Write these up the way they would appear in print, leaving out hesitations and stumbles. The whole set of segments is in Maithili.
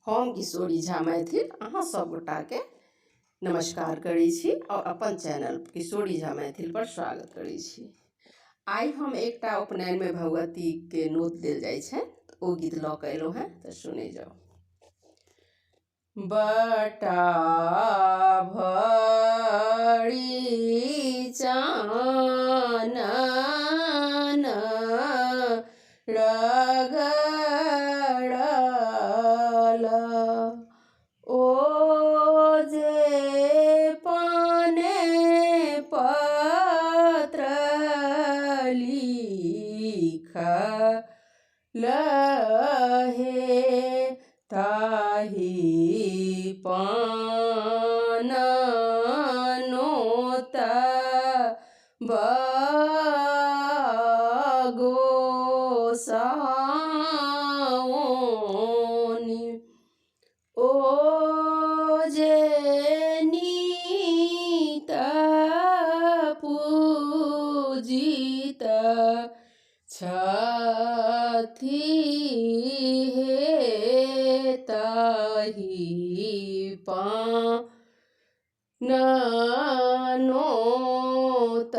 हम किशोरी झा मैथिल अहाँ सब गोटा के नमस्कार करै छी और अपन चैनल किशोरी झा मैथिल पर स्वागत करै छी। आई हम एकटा उपनयन में भगवती के नोत देल जाय छै ओ गीत लऽ के एलहुँ हैं तऽ सुने जाओ। बटा भरी चानन रगड़ल ओ जे पाने पत्र लिखल हे ताहि पान नोत बगोसाउनि ओ जे नीत पूजित छथि हे ताहि पान नोत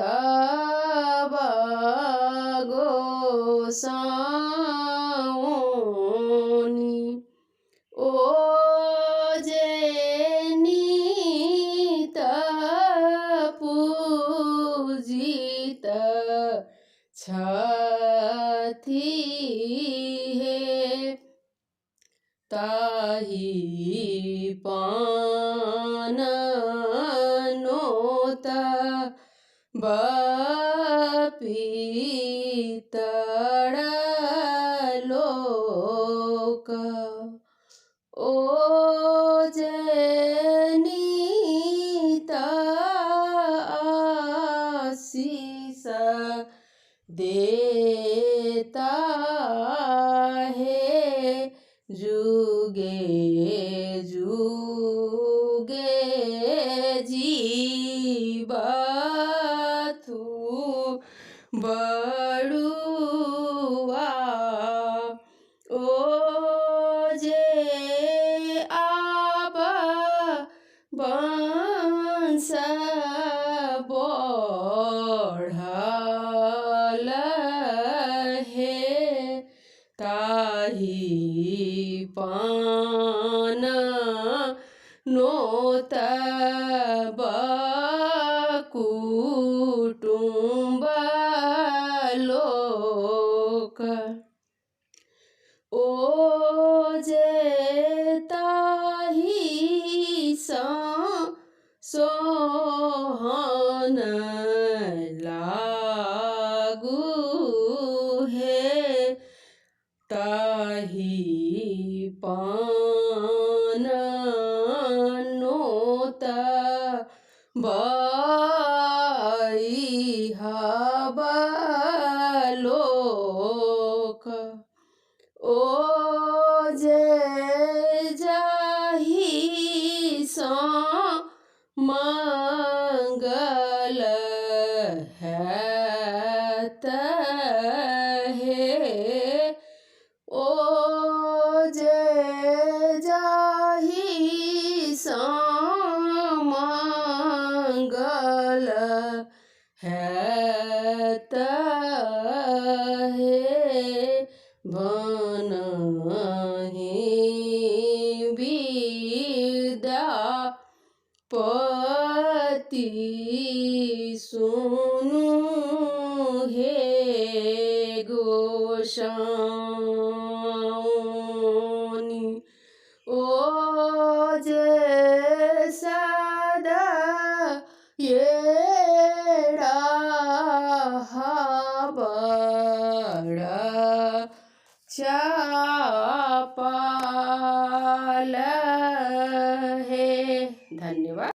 बगोसाउनि ओ जे नीत पूजित छथि हे ताहि पान नोत बपितर लोक ओ जे नीत आशीष देता है जुगे जुगे जीवतु बड़ुआ ओ जे आब वंश बढ़ल हे ताहि पान नोत बकुटुम्ब लोक ओ जे ताहि सोहन लागू हे ताहि पान नोत बइहब लोक ओ जे जाहि सँ मंगल हैत हे ओ जे जाहि सँ मंगल हैत हे बनहि विद्यापति सुनु हे गोसाउनि ओ जे सदा येड़ा बड़ चापाल है। धन्यवाद।